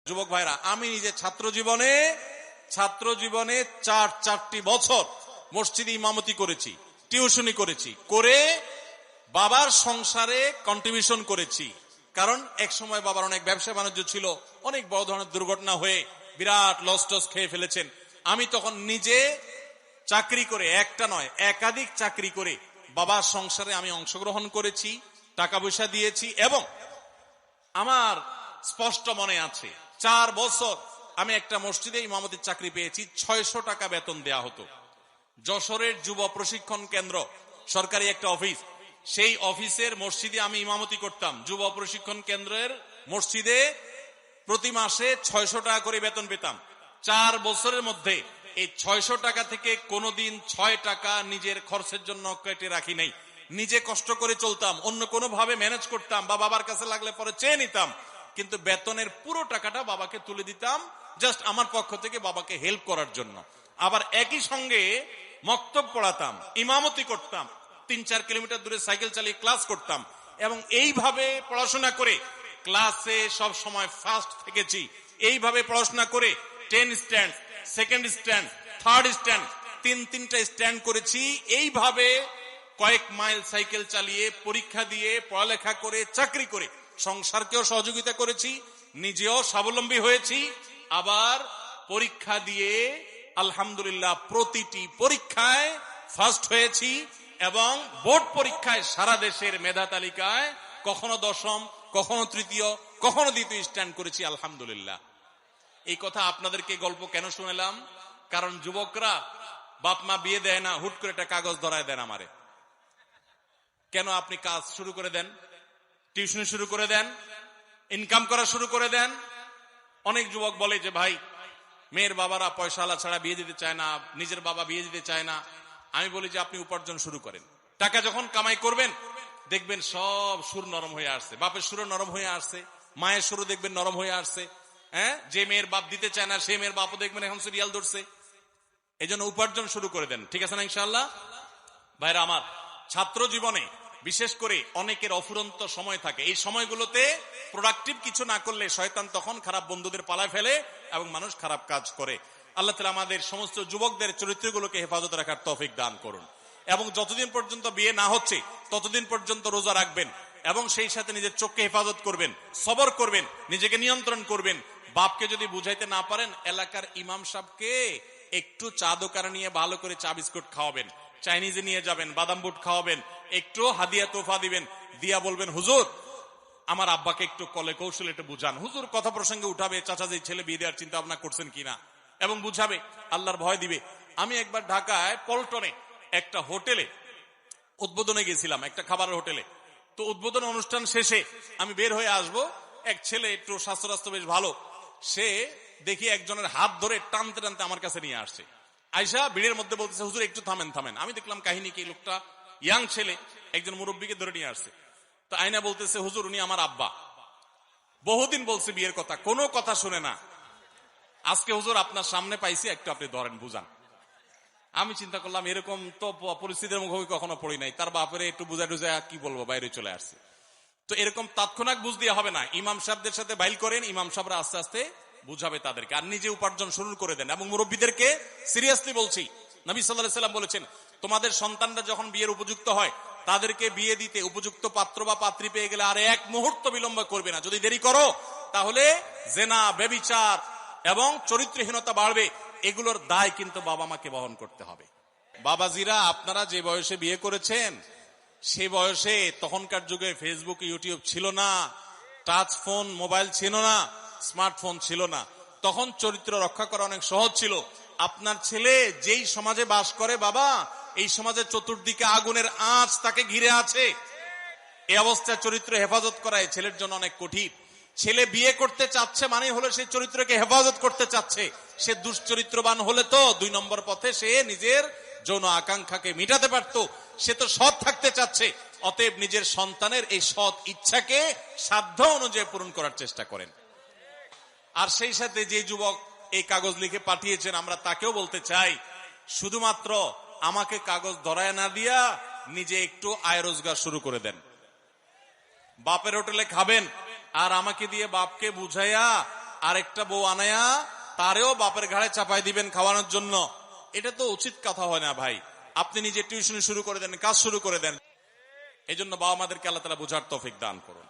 যুবক ভাইরা, আমি নিজে ছাত্র জীবনে চারটি বছর মসজিদে ইমামতি করেছি, টিউশনি করেছি, করে বাবার সংসারে কন্ট্রিবিউশন করেছি। কারণ এক সময় বাবার অনেক ব্যবসা বাণিজ্য ছিল, অনেক বড় ধরনের দুর্ঘটনা হয়ে বিরাট লস টস খেয়ে ফেলেছেন। আমি তখন নিজে চাকরি করে, একটা নয় একাধিক চাকরি করে বাবার সংসারে আমি অংশগ্রহণ করেছি, টাকা পয়সা দিয়েছি। এবং আমার স্পষ্ট মনে আছে 4 বছর আমি একটা মসজিদে ইমামতির চাকরি পেয়েছি, 600 টাকা বেতন দেয়া হতো। যশোরের যুব প্রশিক্ষণ কেন্দ্র সরকারি একটা অফিস, সেই অফিসের মসজিদে আমি ইমামতি করতাম। যুব প্রশিক্ষণ কেন্দ্রের মসজিদে প্রতি মাসে 600 টাকা করে বেতন পেতাম। 4 বছরের মধ্যে এই 600 টাকা থেকে কোনোদিন 6 টাকা নিজের খরচের জন্য কেটে রাখি নাই। নিজে কষ্ট করে চলতাম, অন্য কোনো ভাবে ম্যানেজ করতাম বা বাবার কাছে লাগলে পরে চেয়ে নিতাম, কিন্তু বেতনের পুরো টাকাটা বাবাকে তুলে দিতাম, জাস্ট আমার পক্ষ থেকে বাবাকে হেল্প করার জন্য। আবার একই সঙ্গে মক্তব পড়াতাম, ইমামতি করতাম, 3-4 কিলোমিটার দূরে সাইকেল চালিয়ে ক্লাস করতাম। এবং এইভাবে পড়াশোনা করে ক্লাসে সব সময় ফার্স্ট থেকেছি। এইভাবে পড়াশোনা করে 10 stand, second stand, third stand, 3টা স্ট্যান্ড করেছি। এইভাবে কয়েক মাইল সাইকেল চালিয়ে, পরীক্ষা দিয়ে, পড়ালেখা করে, চাকরি করে সংসারকেও সহযোগিতা করেছি, নিজেও স্বাবলম্বী হয়েছি। আবার পরীক্ষা দিয়ে আলহামদুলিল্লাহ প্রতিটি পরীক্ষায় ফার্স্ট হয়েছি এবং বোর্ড পরীক্ষায় সারা দেশের মেধা তালিকায় কখনো 10ম, কখনো 3য়, কখনো 2য় স্ট্যান্ড করেছি আলহামদুলিল্লাহ। এই কথা আপনাদেরকে গল্প কেন শুনালাম? কারণ যুবকরা বাপ মা বিয়ে দেয় না, হুট করে একটা কাগজ ধরায় দেন আমারে, কেন আপনি কাজ শুরু করে দেন, টিউশন শুরু করে দেন, ইনকাম করা শুরু করে দেন। অনেক যুবক বলে যে ভাই, মেয়ের বাবারা পয়সাওয়ালা ছাড়া বিয়ে দিতে চায় না, নিজের বাবা বিয়ে দিতে চায় না। আমি বলি যে আপনি উপার্জন শুরু করেন, টাকা যখন কামাই করবেন দেখবেন সব সুর নরম হয়ে আসছে, বাপের সুরও নরম হয়ে আসছে, মায়ের সুরও দেখবেন নরম হয়ে আসছে। হ্যাঁ, যে মেয়ের বাপ দিতে চায় না সেই মেয়ের বাপও দেখবেন এখন সিরিয়াল ধরছে। এই জন্য উপার্জন শুরু করে দেন, ঠিক আছে না ইনশাআল্লাহ? ভাইরা আমার, ছাত্র জীবনে বিশেষ করে অনেকের অফুরন্ত সময় থাকে। এই সময়গুলোতে প্রোডাক্টিভ কিছু না করলে শয়তান তখন খারাপ বন্ধুদের পালায় ফেলে এবং মানুষ খারাপ কাজ করে। আল্লাহ তাআলা আমাদের সমস্ত যুবকদের চরিত্রগুলোকে হেফাজত রাখার তৌফিক দান করুন। এবং যতদিন পর্যন্ত বিয়ে না হচ্ছে ততদিন পর্যন্ত রোজা রাখবেন এবং সেই সাথে নিজের চোখকে হেফাজত করবেন, সবর করবেন, নিজেকে নিয়ন্ত্রণ করবেন। বাপকে যদি বুঝাইতে না পারেন, এলাকার ইমাম সাহেবকে একটু চা দোকানে নিয়ে ভালো করে চা বিস্কুট খাওয়াবেন, চাইনিজে নিয়ে যাবেন, বাদাম বুট খাওয়াবেন, একটু হাদিয়া তোফা দিবেন, দিয়া বলবেন হুজুর আমার আব্বাকে একটু কলে কৌশলে একটু বুঝান। হুজুর কথা প্রসঙ্গে উঠাবে, চাচা যে ছেলে বিয়ে দেওয়ার চিন্তা ভাবনা করছেন কিনা, এবং বুঝাবে, আল্লাহর ভয় দিবে। আমি একবার ঢাকায় পল্টনে একটা হোটেলে উদ্বোধনে গেছিলাম, একটা খাবারের হোটেলে। তো উদ্বোধন অনুষ্ঠান শেষে আমি বের হয়ে আসব, এক ছেলে একটু স্বাস্থ্য বেশ ভালো, সে দেখি একজনের হাত ধরে টানতে টানতে আমার কাছে নিয়ে আসছে। আয়সা ভিড়ের মধ্যে বলতেছে হুজুর একটু থামেন থামেন। আমি দেখলাম কাহিনী কি, লোকটা ইয়াং ছেলে একজন মুরব্বীকে ধরে নিয়ে আসছে। তো আয়না বলতেছে হুজুর উনি আমার আব্বা, বহুদিন বলছে বিয়ের কথা, কোনো কথা শুনে না, আজকে হুজুর আপনার সামনে পাইছি, একটু আপনি ধরেন বুঝান। আমি চিন্তা করলাম এরকম তো পরিস্থিতির মুখোমুখি কখনো পড়ি নাই, তার বাপরে একটু বুঝা টুজা কি বলবো, বাইরে চলে আসছে। তো এরকম তাৎক্ষণিক বুঝ দিয়ে হবে না, ইমাম সাহেবদের সাথে বাইল করেন, ইমাম সাহেবরা আস্তে আস্তে বুঝাবে তাদেরকে, আর নিজে উপার্জন শুরু করে দেন। এবং মুরব্বীদেরকে সিরিয়াসলি বলছি, নবী সাল্লাল্লাহু আলাইহি ওয়াসাল্লাম বলেছেন তোমাদের সন্তানরা যখন বিয়ের উপযুক্ত হয় তাদেরকে বিয়ে দিতে উপযুক্ত পাত্র বা পাত্রী পেয়ে গেলে আর এক মুহূর্ত বিলম্ব করবে না। যদি দেরি করো তাহলে জেনা, ব্যভিচার এবং চরিত্রহীনতা বাড়বে, এগুলোর দায় কিন্তু বাবা মাকে বহন করতে হবে। বাবাজিরা, আপনারা যে বয়সে বিয়ে করেছেন সেই বয়সে তখনকার যুগে ফেসবুক, ইউটিউব ছিল না, টাচ ফোন, মোবাইল ছিল না, স্মার্টফোন ছিল না। তখন চরিত্র রক্ষা করা অনেক সহজ ছিল। আপনার ছেলে যেই সমাজে বাস করে বাবা, এই সমাজের চতুর্দিকে আগুনের আঁচ তাকে ঘিরে আছে। এই অবস্থায় চরিত্র হেফাজত করা এই ছেলের জন্য অনেক কঠিন। ছেলে বিয়ে করতে চাচ্ছে মানে হলো সেই চরিত্রকে হেফাজত করতে চাচ্ছে। সে দুশ্চরিত্রবান হলে তো 2 নম্বর পথে সে নিজের যৌন আকাঙ্ক্ষাকে মিটাতে পারত। সে তো সৎ থাকতে চাচ্ছে, অতএব নিজের সন্তানের এই সৎ ইচ্ছাকে সাধ্য অনুযায়ী পূরণ করার চেষ্টা করেন। আর সেই সাথে যে যুবক এই কাগজ লিখে পাঠিয়েছেন, আমরা তাকেও বলতে চাই, শুধুমাত্র আমাকে কাগজ ধরায় না দিয়া নিজে একটু আয় রোজগার শুরু করে দেন। বাপের হোটেলে খাবেন আর আমাকে দিয়ে বাপকে বুঝাইয়া আরেকটা বউ আনায়া তারেও বাপের ঘাড়ে চাপাই দিবেন খাওয়ানোর জন্য, এটা তো উচিত কথা হয় না ভাই। আপনি নিজে টিউশনি শুরু করে দেন, কাজ শুরু করে দেন। এই জন্য বাবা মাদেরকে আল্লাহ তাআলা বুঝার তৌফিক দান করুন।